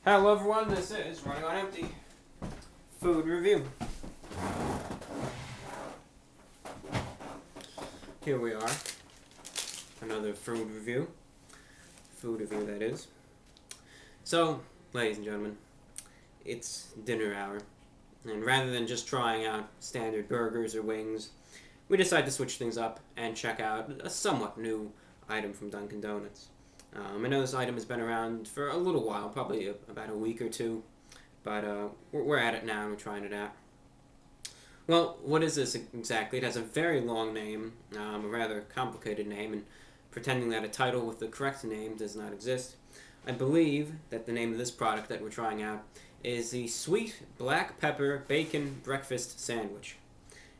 Hello everyone, this is Running on Empty Food Review. Here we are, another food review. Food review, that is. So, ladies and gentlemen, it's dinner hour, and rather than just trying out standard burgers or wings, we decided to switch things up and check out a somewhat new item from Dunkin' Donuts. I know this item has been around for a little while, probably about a week or two, but we're at it now and we're trying it out. Well, what is this exactly? It has a very long name, a rather complicated name, and pretending that a title with the correct name does not exist. I believe that the name of this product that we're trying out is the Sweet Black Pepper Bacon Breakfast Sandwich.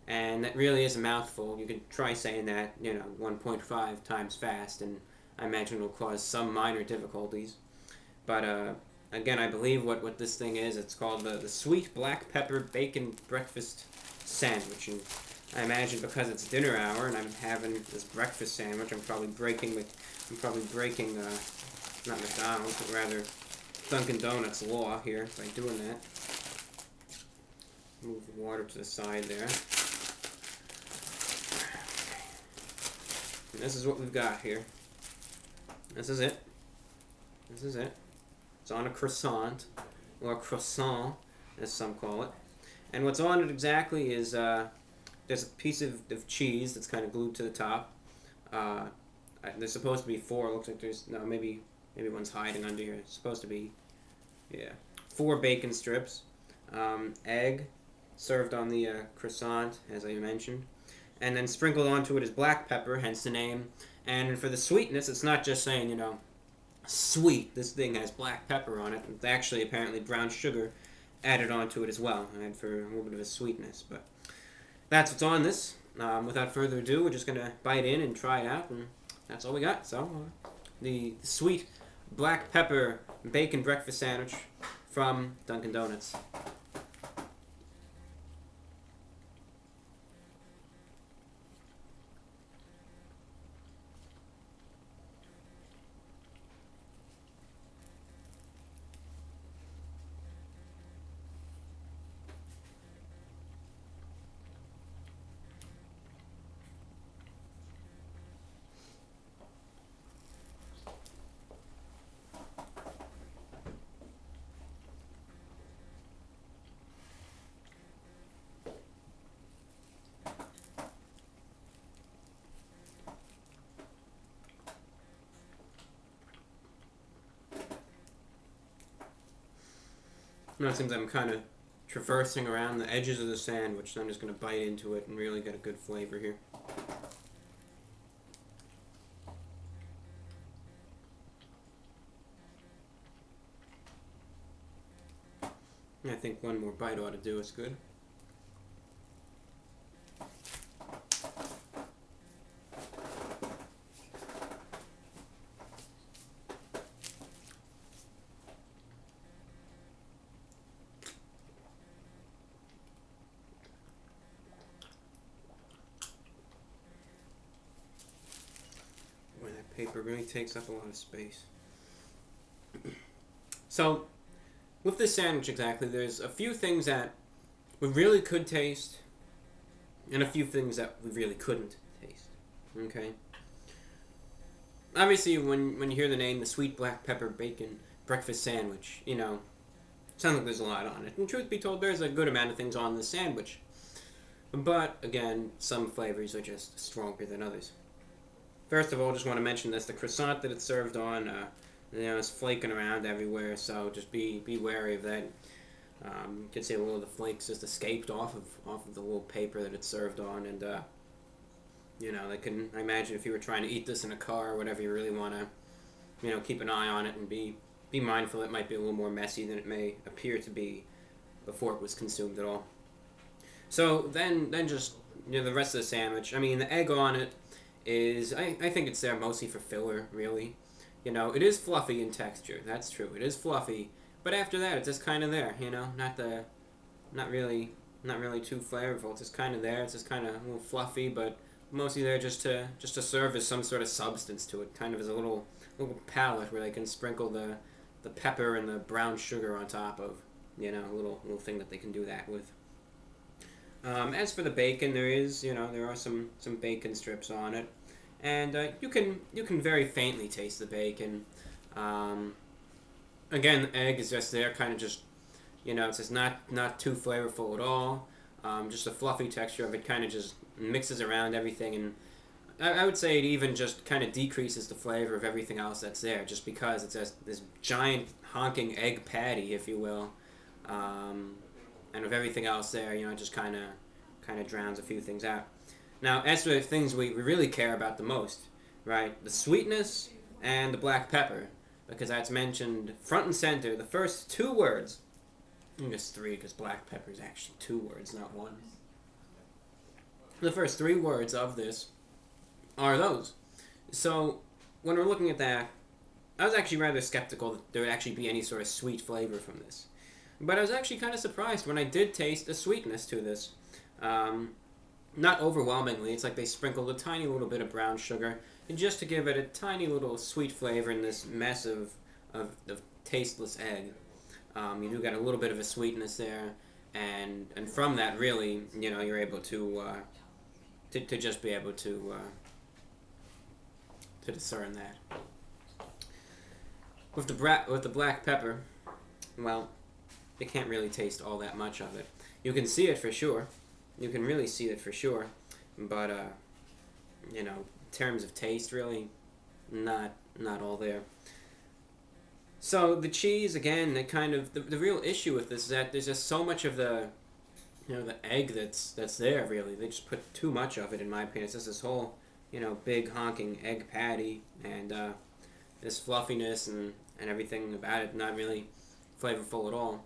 And that really is a mouthful. You could try saying that, 1.5 times fast, and I imagine it'll cause some minor difficulties. But again, I believe what this thing is, it's called the Sweet Black Pepper Bacon Breakfast Sandwich. And I imagine because it's dinner hour and I'm having this breakfast sandwich, I'm probably breaking not McDonald's, but rather Dunkin' Donuts law here by doing that. Move the water to the side there. And this is what we've got here. This is it. It's on a croissant, or croissant, as some call it. And what's on it exactly is there's a piece of cheese that's kind of glued to the top. There's supposed to be 4. It looks like there's maybe one's hiding under here. It's supposed to be 4 bacon strips, egg served on the croissant, as I mentioned. And then sprinkled onto it is black pepper, hence the name. And for the sweetness, it's not just saying, sweet. This thing has black pepper on it. It's actually apparently brown sugar added onto it as well, and for a little bit of a sweetness. But that's what's on this. Without further ado, we're just going to bite in and try it out, and that's all we got. So, the Sweet Black Pepper Bacon Breakfast Sandwich from Dunkin' Donuts. It seems I'm kind of traversing around the edges of the sandwich, so I'm just going to bite into it and really get a good flavor here. I think one more bite ought to do us good. Paper really takes up a lot of space. So, with this sandwich exactly, there's a few things that we really could taste, and a few things that we really couldn't taste. Okay? Obviously, when you hear the name, the Sweet Black Pepper Bacon Breakfast Sandwich, sounds like there's a lot on it. And truth be told, there's a good amount of things on the sandwich. But, again, some flavors are just stronger than others. First of all, just want to mention this: the croissant that it's served on, it's flaking around everywhere, so just be wary of that. You can see a little of the flakes just escaped off of the little paper that it's served on, and I imagine if you were trying to eat this in a car or whatever, you really want to, keep an eye on it and be mindful. It might be a little more messy than it may appear to be before it was consumed at all. So then just the rest of the sandwich. I mean, the egg on it is, I think it's there mostly for filler, really. It is fluffy in texture, that's true. It is fluffy, but after that, it's just kind of there, not really too flavorful. It's just kind of there. It's just kind of a little fluffy, but mostly there just to serve as some sort of substance to it, kind of as a little palette where they can sprinkle the the pepper and the brown sugar on top of, a little thing that they can do that with. As for the bacon, there are some bacon strips on it, and you can very faintly taste the bacon. Again, the egg is just there, kind of just, it's just not too flavorful at all. Just a fluffy texture of it, kind of just mixes around everything, and I would say it even just kind of decreases the flavor of everything else that's there, just because it's this giant honking egg patty, if you will, and with everything else there, it just kind of drowns a few things out. Now, as for the things we really care about the most, right, the sweetness and the black pepper, because that's mentioned front and center. The first two words, I guess three, because black pepper is actually two words, not one. The first three words of this are those. So, when we're looking at that, I was actually rather skeptical that there would actually be any sort of sweet flavor from this. But I was actually kind of surprised when I did taste a sweetness to this. Not overwhelmingly. It's like they sprinkled a tiny little bit of brown sugar, and just to give it a tiny little sweet flavor in this mess of tasteless egg. You do get a little bit of a sweetness there, and from that, really, you're able to just be able to discern that. With the black pepper, well, you can't really taste all that much of it. You can see it for sure. You can really see it for sure, but in terms of taste, really, not all there. So the cheese, again, the real issue with this is that there's just so much of the egg that's there. Really, they just put too much of it, in my opinion. It's just this whole big honking egg patty, and this fluffiness and everything about it, not really flavorful at all.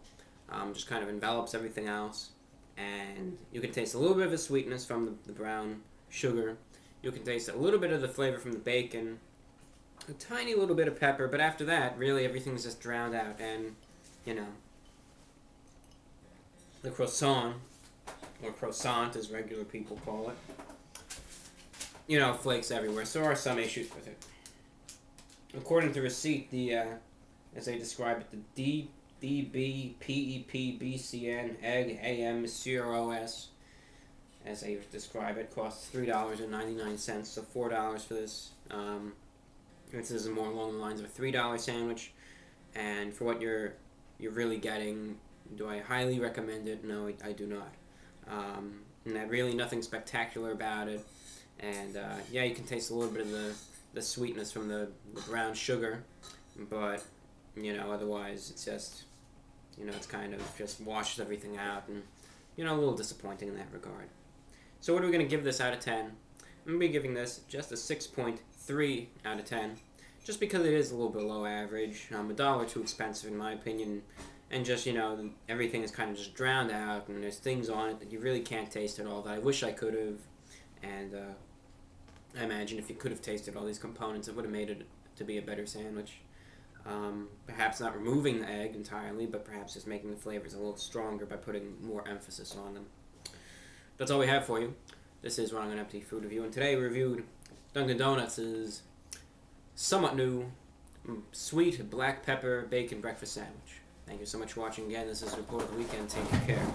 Just kind of envelops everything else. And you can taste a little bit of the sweetness from the brown sugar. You can taste a little bit of the flavor from the bacon. A tiny little bit of pepper, but after that, really everything's just drowned out. And, the croissant, or croissant as regular people call it, flakes everywhere. So there are some issues with it. According to the receipt, as they describe it, the DBPEPBCN egg AM CROS, as they describe it, costs $3.99, so $4 for this. This is more along the lines of a $3 sandwich, and for what you're really getting, do I highly recommend it? No, I do not. And that really nothing spectacular about it, and you can taste a little bit of the sweetness from the brown sugar, but otherwise it's just it's kind of just washes everything out, and a little disappointing in that regard. So what are we going to give this out of 10? I'm going to be giving this just a 6.3 out of 10, just because it is a little below average, $1 too expensive in my opinion, and just everything is kind of just drowned out, and there's things on it that you really can't taste at all that I wish I could have, and I imagine if you could have tasted all these components, it would have made it to be a better sandwich. Perhaps not removing the egg entirely, but perhaps just making the flavors a little stronger by putting more emphasis on them. That's all we have for you. This is Ron on Empty Food Review, and today we reviewed Dunkin' Donuts' somewhat new sweet black pepper bacon breakfast sandwich. Thank you so much for watching again. This is Report of the Weekend. Take care.